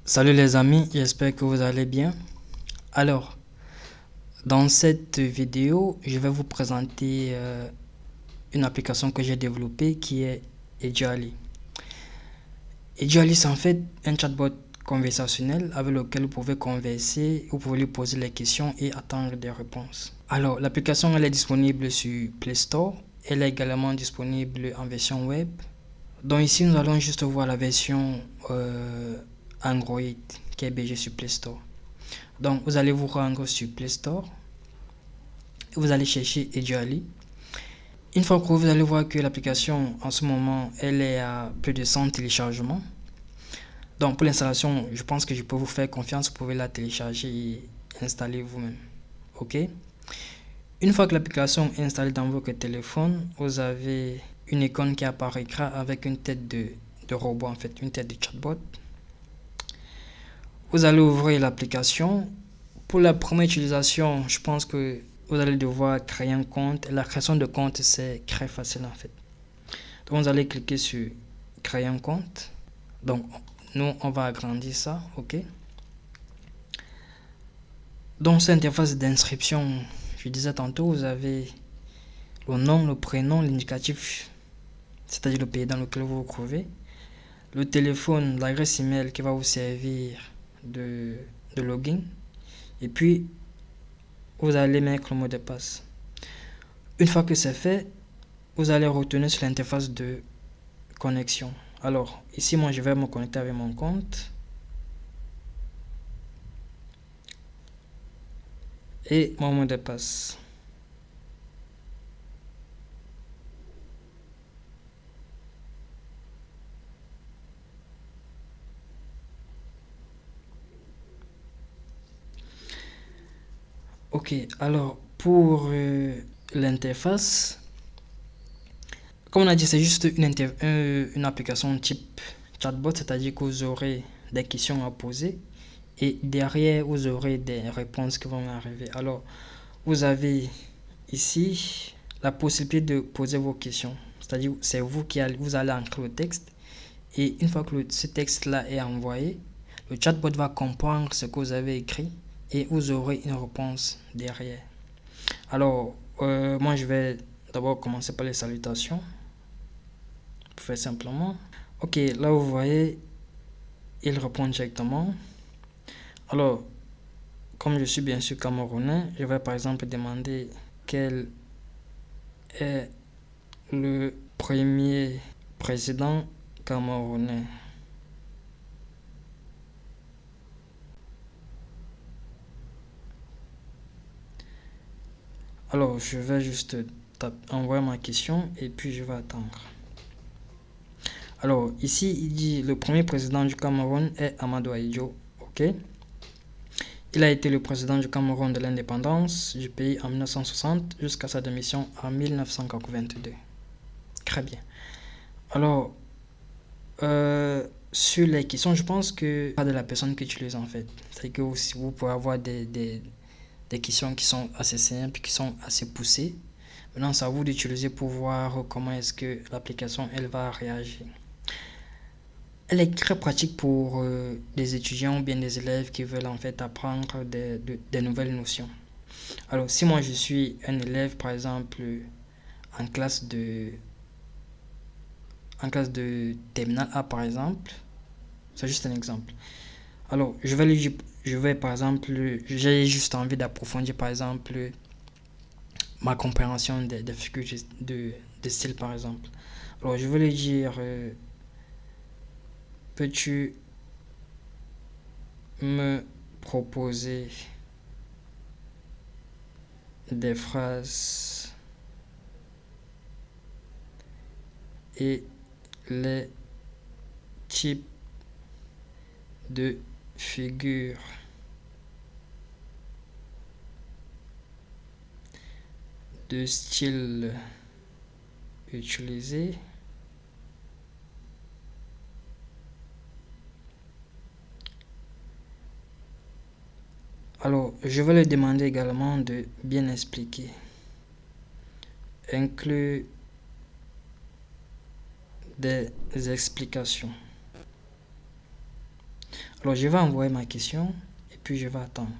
Salut les amis, j'espère que vous allez bien. Alors, dans cette vidéo, je vais vous présenter une application que j'ai développée qui est Ejali. Ejali, c'est en fait un chatbot conversationnel avec lequel vous pouvez converser, vous pouvez lui poser les questions et attendre des réponses. Alors, l'application elle est disponible sur Play Store. Elle est également disponible en version web. Donc ici, nous allons juste voir la version Android qui est hébergée sur Play Store. Donc, vous allez vous rendre sur Play Store. Vous allez chercher Ejali. Une fois que vous allez voir que l'application, en ce moment, elle est à plus de 100 téléchargements. Donc, pour l'installation, je pense que je peux vous faire confiance. Vous pouvez la télécharger et installer vous-même. OK? Une fois que l'application est installée dans votre téléphone, vous avez une icône qui apparaîtra avec une tête de robot, en fait, une tête de chatbot. Vous allez ouvrir l'application. Pour la première utilisation, je pense que vous allez devoir créer un compte. La création de compte, c'est très facile en fait. Donc, vous allez cliquer sur créer un compte. Donc, nous, on va agrandir ça, ok. Donc, cette interface d'inscription, je disais tantôt, vous avez le nom, le prénom, l'indicatif, c'est-à-dire le pays dans lequel vous vous trouvez, le téléphone, l'adresse email qui va vous servir de login, et puis vous allez mettre le mot de passe. Une fois que c'est fait, vous allez retourner sur l'interface de connexion. Alors, ici, moi, je vais me connecter avec mon compte. Et mon mot de passe. Ok, alors, pour l'interface, comme on a dit, c'est juste une application type chatbot, c'est-à-dire que vous aurez des questions à poser et derrière, vous aurez des réponses qui vont arriver. Alors, vous avez ici la possibilité de poser vos questions. C'est-à-dire, c'est vous qui allez, vous allez entrer le texte et une fois que ce texte-là est envoyé, le chatbot va comprendre ce que vous avez écrit et vous aurez une réponse derrière. Alors, moi, je vais d'abord commencer par les salutations. Pour faire simplement. Ok, là, vous voyez, il répond directement. Alors, comme je suis bien sûr camerounais, je vais par exemple demander quel est le premier président camerounais. Alors, je vais juste envoyer ma question et puis je vais attendre. Alors, ici, il dit le premier président du Cameroun est Amadou Ahidjo. Ok. Il a été le président du Cameroun de l'indépendance du pays en 1960 jusqu'à sa démission en 1982. Très bien. Alors, sur les questions, je pense que pas de la personne qui utilise en fait. C'est que vous pouvez avoir des questions qui sont assez simples, qui sont assez poussées. Maintenant, c'est à vous d'utiliser pour voir comment est-ce que l'application elle va réagir. Elle est très pratique pour des étudiants ou bien des élèves qui veulent en fait apprendre des nouvelles notions. Alors, si moi je suis un élève, par exemple, en classe de, en classe de terminale A, par exemple, c'est juste un exemple. Alors, je vais par exemple, j'ai juste envie d'approfondir, par exemple, ma compréhension des figures de style, par exemple. Alors, je vais lui dire, peux-tu me proposer des phrases et les types de figures de style utilisé. Alors, je vais lui demander également de bien expliquer. Inclus des explications. Alors, je vais envoyer ma question et puis je vais attendre.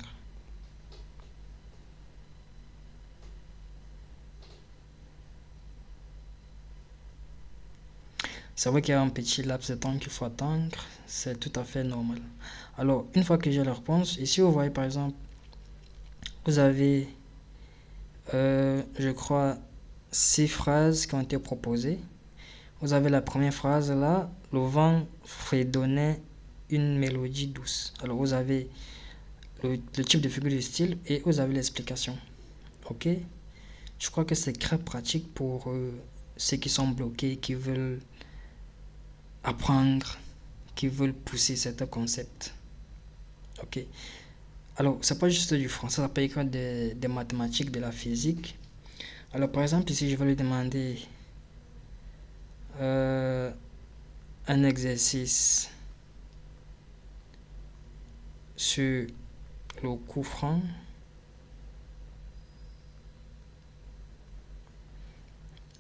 C'est vrai qu'il y a un petit laps de temps qu'il faut attendre, c'est tout à fait normal. Alors, une fois que j'ai la réponse, ici vous voyez par exemple, vous avez, je crois, 6 phrases qui ont été proposées. Vous avez la première phrase là, le vent fredonnait une mélodie douce. Alors, vous avez le type de figure de style et vous avez l'explication. Ok? Je crois que c'est très pratique pour ceux qui sont bloqués, qui veulent apprendre, qui veulent pousser certains concepts. Ok. Alors, c'est pas juste du français, ça peut être des mathématiques, de la physique. Alors, par exemple, ici, je vais lui demander un exercice sur le coup franc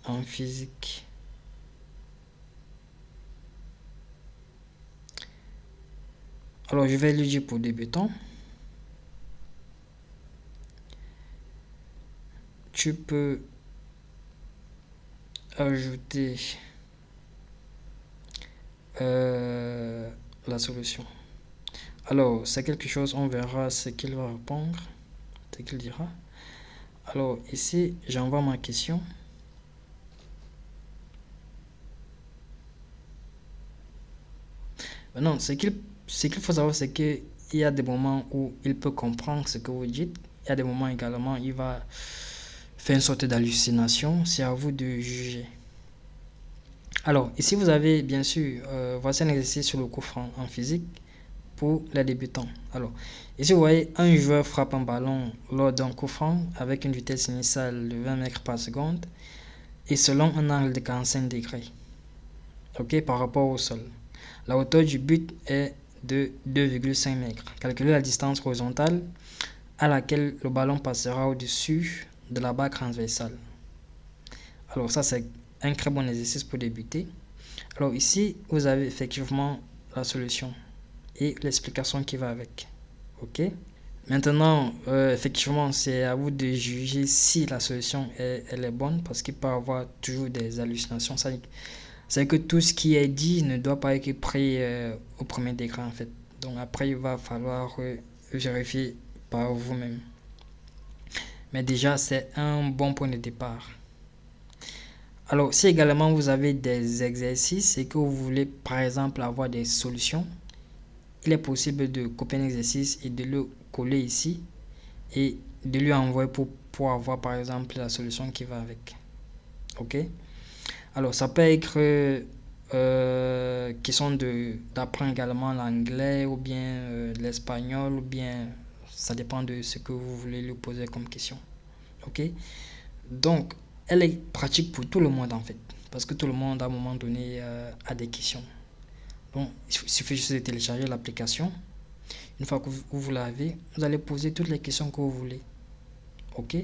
en physique. Alors, je vais lui dire pour débutant. Tu peux ajouter la solution. Alors, c'est quelque chose, on verra ce qu'il va répondre, ce qu'il dira. Alors, ici, j'envoie ma question. Non, ce qu'il faut savoir, c'est qu'il y a des moments où il peut comprendre ce que vous dites. Il y a des moments également, il va faire une sorte d'hallucination. C'est à vous de juger. Alors, ici, vous avez, bien sûr, voici un exercice sur le coup franc en physique pour les débutants. Alors, ici, vous voyez, un joueur frappe un ballon lors d'un coup franc avec une vitesse initiale de 20 mètres par seconde et selon un angle de 45 degrés, ok, par rapport au sol. La hauteur du but est de 2,5 mètres. Calculez la distance horizontale à laquelle le ballon passera au-dessus de la barre transversale. Alors ça, c'est un très bon exercice pour débuter. Alors ici, vous avez effectivement la solution et l'explication qui va avec. Ok. Maintenant, effectivement, c'est à vous de juger si la solution elle est bonne parce qu'il peut y avoir toujours des hallucinations. C'est que tout ce qui est dit ne doit pas être pris au premier degré en fait. Donc après, il va falloir vérifier par vous-même. Mais déjà, c'est un bon point de départ. Alors, si également vous avez des exercices et que vous voulez par exemple avoir des solutions, il est possible de copier un exercice et de le coller ici et de lui envoyer pour avoir par exemple la solution qui va avec. Ok? Alors, ça peut être question d'apprendre également l'anglais ou bien l'espagnol ou bien ça dépend de ce que vous voulez lui poser comme question. Ok? Donc, elle est pratique pour tout le monde en fait. Parce que tout le monde à un moment donné a des questions. Donc, il suffit juste de télécharger l'application. Une fois que vous l'avez, vous allez poser toutes les questions que vous voulez. Ok?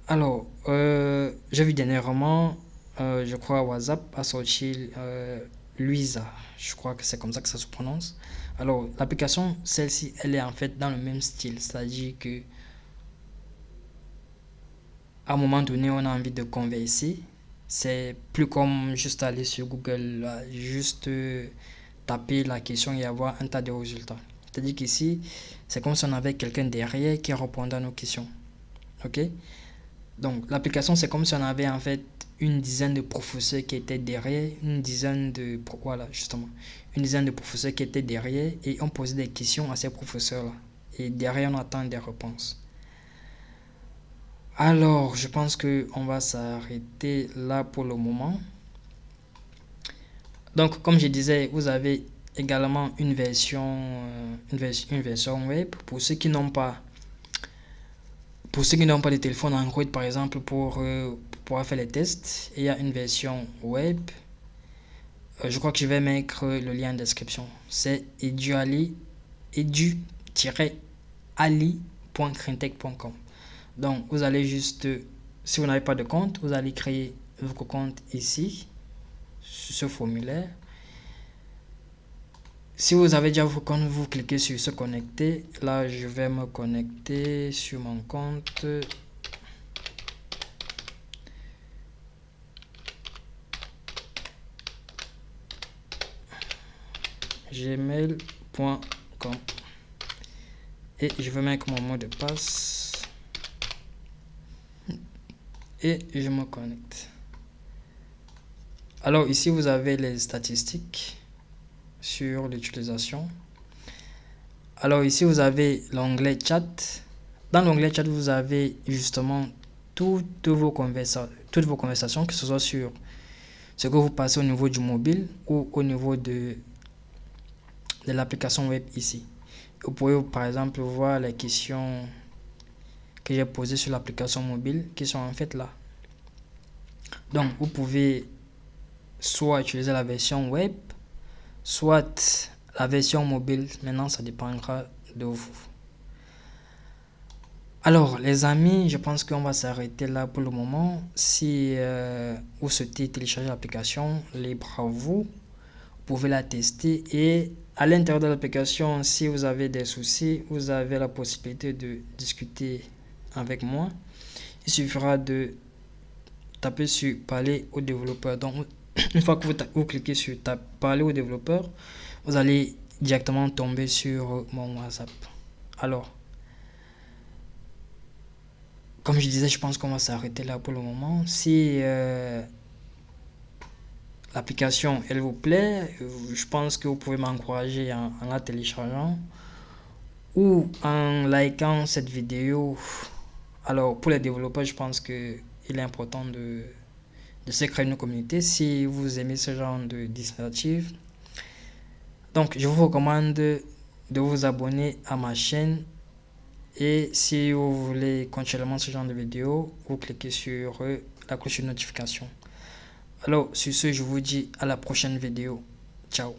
Alors, j'ai vu dernièrement, je crois WhatsApp a sorti Luisa. Je crois que c'est comme ça que ça se prononce. Alors, l'application, celle-ci, elle est en fait dans le même style. C'est-à-dire que à un moment donné, on a envie de converser. C'est plus comme juste aller sur Google, là, juste taper la question et avoir un tas de résultats. C'est-à-dire qu'ici, c'est comme si on avait quelqu'un derrière qui répondait à nos questions. Ok? Donc, l'application, c'est comme si on avait en fait une dizaine de professeurs qui étaient derrière, voilà, justement, une dizaine de professeurs qui étaient derrière et on posait des questions à ces professeurs-là. Et derrière, on attend des réponses. Alors, je pense que on va s'arrêter là pour le moment. Donc, comme je disais, vous avez également une version web pour ceux qui n'ont pas de téléphone Android par exemple pour pouvoir faire les tests. Il y a une version web. Je crois que je vais mettre le lien en description. C'est edu-ali.crintech.com. Donc, vous allez juste, si vous n'avez pas de compte, vous allez créer votre compte ici, sur ce formulaire. Si vous avez déjà vos comptes, vous cliquez sur se connecter. Là, je vais me connecter sur mon compte. gmail.com et je vais mettre mon mot de passe et je me connecte. Alors ici vous avez les statistiques sur l'utilisation. Alors ici vous avez l'onglet chat. Dans l'onglet chat vous avez justement toutes vos conversations, que ce soit sur ce que vous passez au niveau du mobile ou au niveau de l'application web ici. Vous pouvez par exemple voir les questions que j'ai posées sur l'application mobile qui sont en fait là. Donc vous pouvez soit utiliser la version web, soit la version mobile. Maintenant ça dépendra de vous. Alors les amis, je pense qu'on va s'arrêter là pour le moment. Si vous souhaitez télécharger l'application, libre à vous. Vous pouvez la tester et à l'intérieur de l'application, si vous avez des soucis, vous avez la possibilité de discuter avec moi. Il suffira de taper sur parler aux développeurs. Donc une fois que vous cliquez sur parler aux développeurs, vous allez directement tomber sur mon WhatsApp. Alors, comme je disais, je pense qu'on va s'arrêter là pour le moment. Si l'application elle vous plaît, je pense que vous pouvez m'encourager en la téléchargeant ou en likant cette vidéo. Alors pour les développeurs, je pense que il est important de se créer une communauté si vous aimez ce genre d'initiative. Donc je vous recommande de vous abonner à ma chaîne et si vous voulez continuellement ce genre de vidéos, vous cliquez sur la cloche de notification. Alors sur ce, je vous dis à la prochaine vidéo. Ciao.